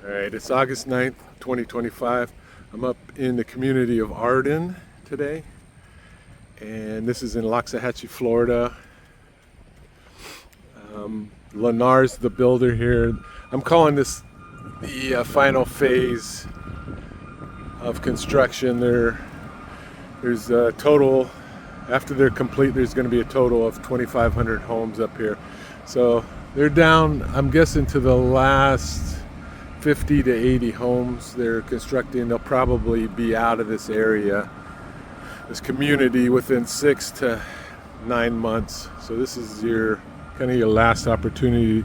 All right, it's August 9th, 2025. I'm up in the community of Arden today, and this is in Loxahatchee, Florida. Lennar's the builder here. I'm calling this the final phase of construction. There's a total, after they're complete, there's going to be a total of 2,500 homes up here. So they're down, I'm guessing, to the last 50 to 80 homes they're constructing. They'll probably be out of this area, this community, within 6 to 9 months. So this is your kind of your last opportunity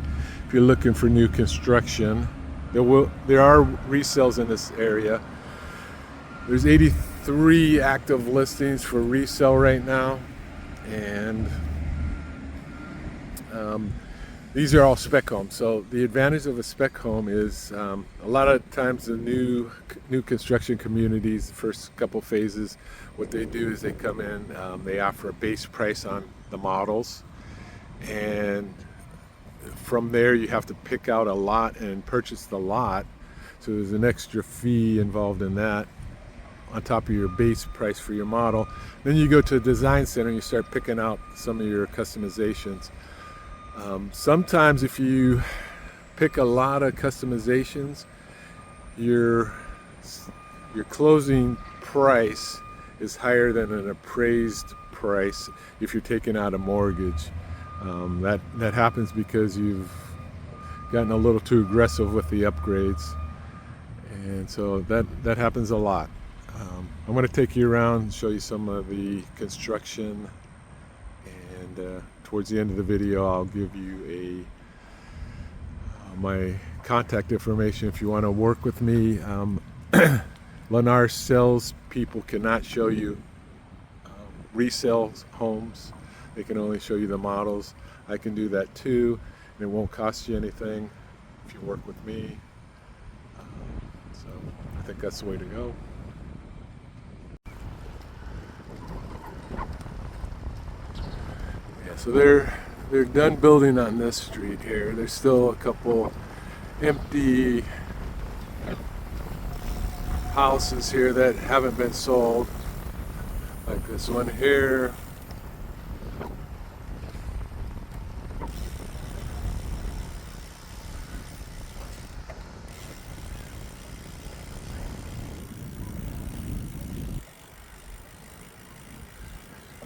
if you're looking for new construction. There are resales in this area. There's 83 active listings for resale right now, and these are all spec homes. So the advantage of a spec home is a lot of times the new construction communities, the first couple phases, what they do is they come in, they offer a base price on the models, and from there you have to pick out a lot and purchase the lot. So there's an extra fee involved in that on top of your base price for your model. Then you go to a design center and you start picking out some of your customizations. Sometimes if you pick a lot of customizations, your closing price is higher than an appraised price if you're taking out a mortgage. That happens because you've gotten a little too aggressive with the upgrades, and so that happens a lot. I'm going to take you around and show you some of the construction, and towards the end of the video I'll give you my contact information if you want to work with me. Lennar sales people cannot show you resale homes. They can only show you the models. I can do that too, and it won't cost you anything if you work with me. So I think that's the way to go. Yeah, so they're done building on this street here. There's still a couple empty houses here that haven't been sold, like this one here.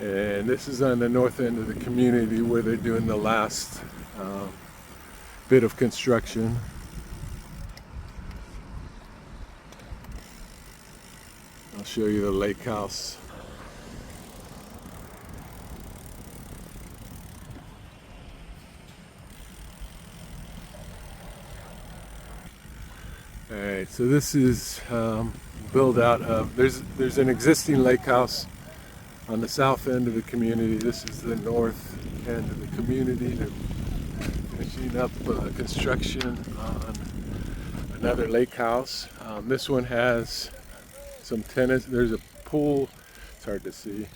And this is on the north end of the community where they're doing the last bit of construction. I'll show you the lake house. All right, so this is built out of, there's an existing lake house on the south end of the community. This is the north end of the community. They're finishing up construction on another lake house. This one has some tennis. There's a pool. It's hard to see.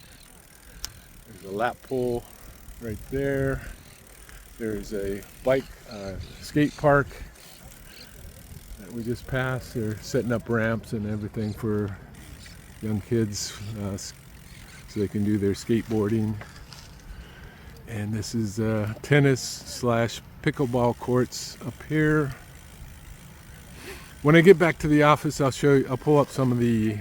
There's a lap pool right there. There's a bike skate park that we just passed. They're setting up ramps and everything for young kids so they can do their skateboarding. And this is tennis slash pickleball courts up here. When I get back to the office, I'll pull up some of the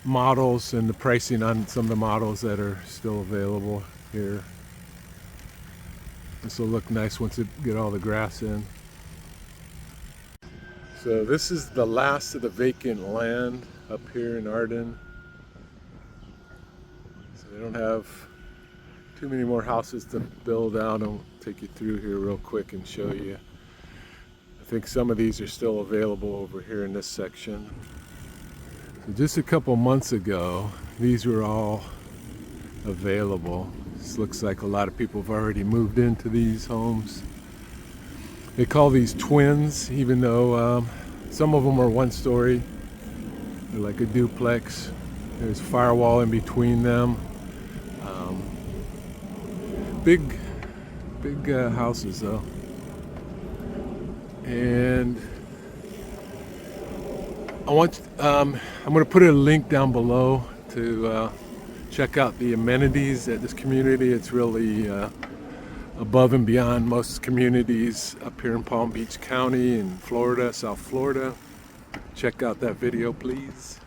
models and the pricing on some of the models that are still available here. This will look nice once it get all the grass in. So this is the last of the vacant land up here in Arden. So they don't have too many more houses to build out. I'll take you through here real quick and show you. I think some of these are still available over here in this section. So just a couple months ago, these were all available. This looks like a lot of people have already moved into these homes. They call these twins, even though some of them are one story. They're like a duplex. There's a firewall in between them. Big houses though. And I'm going to put a link down below to check out the amenities at this community. It's really above and beyond most communities up here in Palm Beach County in Florida, South Florida. Check out that video, please.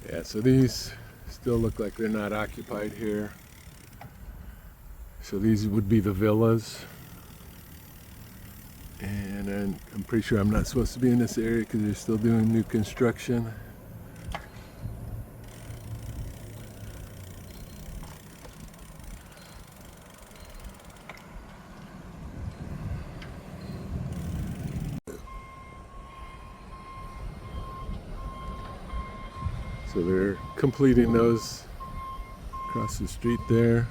Yeah, so these still look like they're not occupied here. So these would be the villas. And then I'm pretty sure I'm not supposed to be in this area because they're still doing new construction. So they're completing those across the street there.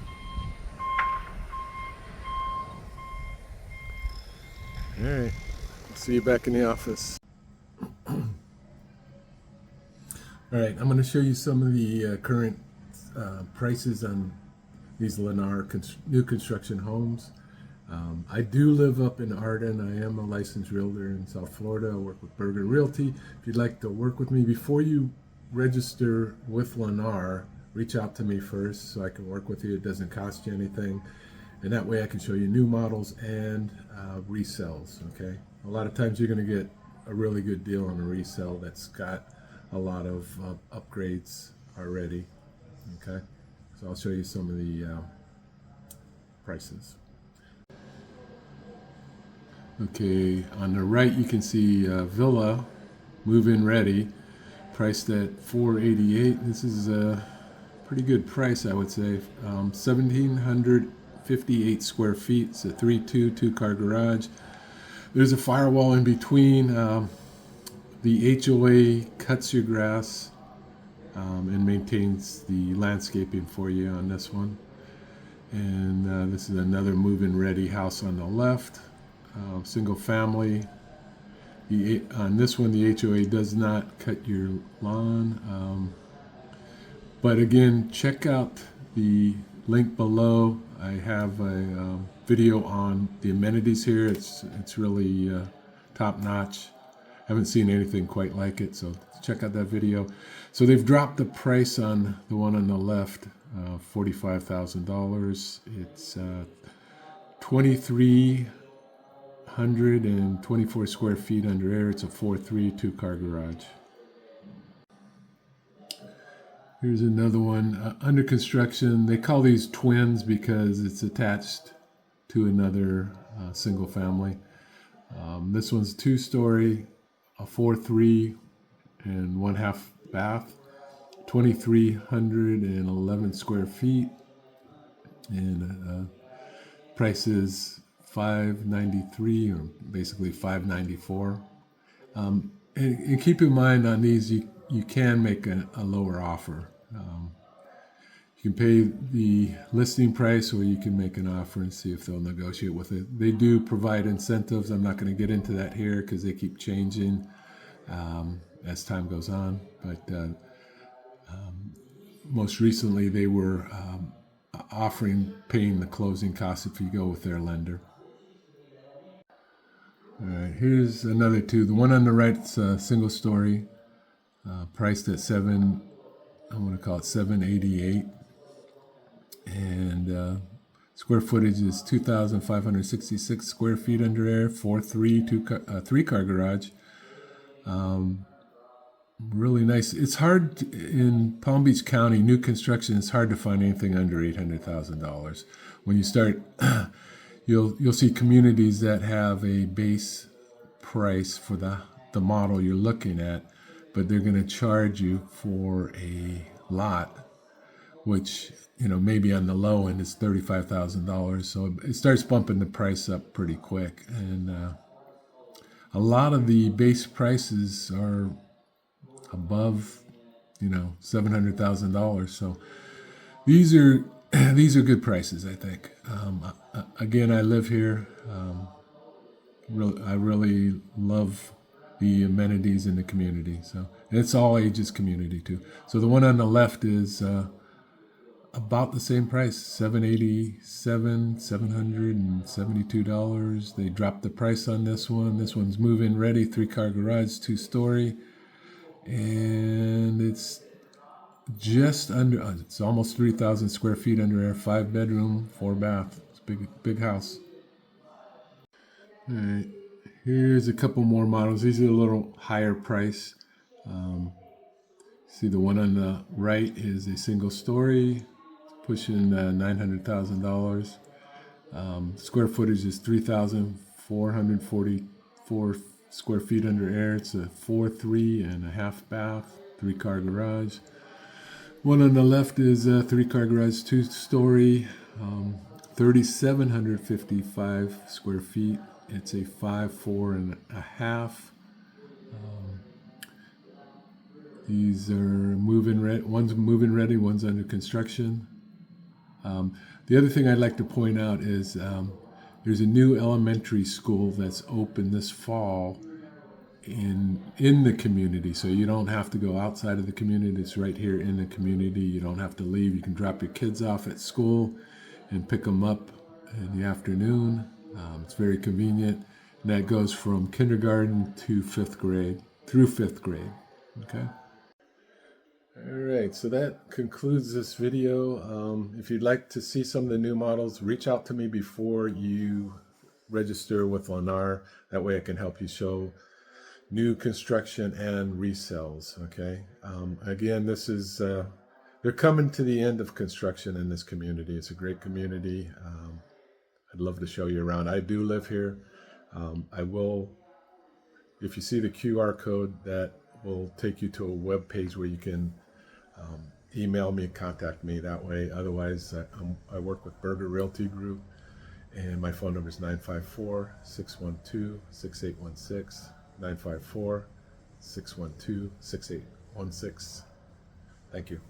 All right, I'll see you back in the office. All right, I'm going to show you some of the current prices on these Lennar new construction homes. I do live up in Arden. I am a licensed realtor in South Florida. I work with Berger Realty. If you'd like to work with me, before you register with Lennar, reach out to me first so I can work with you. It doesn't cost you anything. And that way I can show you new models and resells, okay? A lot of times you're gonna get a really good deal on a resale that's got a lot of upgrades already, okay? So I'll show you some of the prices. Okay, on the right you can see Villa, move-in ready, priced at $488. This is a pretty good price, I would say. 1,758 square feet. It's a 3.2 two-car garage. There's a firewall in between. The HOA cuts your grass and maintains the landscaping for you on this one. And this is another move-in ready house on the left. Single family. On this one, the HOA does not cut your lawn. But again, check out the link below. I have a video on the amenities here. It's really top notch. Haven't seen anything quite like it, so check out that video. So they've dropped the price on the one on the left, $45,000. It's 2,324 square feet under air. It's a 4.3 two-car garage. Here's another one under construction. They call these twins because it's attached to another single family. This one's 2-story, a 4.3 and 1/2 bath, 2,311 square feet, and price is $593 or basically $594. And keep in mind on these, you can make a lower offer. You can pay the listing price, or you can make an offer and see if they'll negotiate with it. They do provide incentives. I'm not going to get into that here because they keep changing as time goes on. But most recently, they were offering paying the closing costs if you go with their lender. All right, here's another two. The one on the right's single story, priced at I'm going to call it $788, and square footage is 2,566 square feet under air, 4.3 three-car garage. Really nice. It's hard in Palm Beach County, new construction. It's hard to find anything under $800,000. When you start, you'll see communities that have a base price for the model you're looking at, but they're going to charge you for a lot, which maybe on the low end is $35,000. So it starts bumping the price up pretty quick, and a lot of the base prices are above $700,000. So these are good prices, I think. Again, I live here. I really love the amenities in the community. So, and it's all ages community too. So the one on the left is about the same price, $772. They dropped the price on this one. This one's move-in ready, 3-car garage, 2-story, and it's just under. It's almost 3,000 square feet under there. 5-bedroom, 4-bath. It's a big house. All right, here's a couple more models. These are a little higher price. See, the one on the right is a single story, pushing $900,000. Square footage is 3,444 square feet under air. It's a 4.5 bath, 3-car garage. One on the left is a 3-car garage, 2-story, 3,755 square feet. It's a 5.5. These are move-in ready. One's move-in ready, one's under construction. The other thing I'd like to point out is there's a new elementary school that's open this fall in the community. So you don't have to go outside of the community. It's right here in the community. You don't have to leave. You can drop your kids off at school and pick them up in the afternoon. It's very convenient. And that goes from kindergarten to 5th grade, through 5th grade. Okay. All right, so that concludes this video. If you'd like to see some of the new models, reach out to me before you register with Lennar. That way I can help you show new construction and resales, okay? Again, this is, they're coming to the end of construction in this community. It's a great community. I'd love to show you around. I do live here. I will, if you see the QR code, that will take you to a web page where you can email me, contact me that way. Otherwise, I work with Berger Realty Group, and my phone number is 954-612-6816, 954-612-6816. Thank you.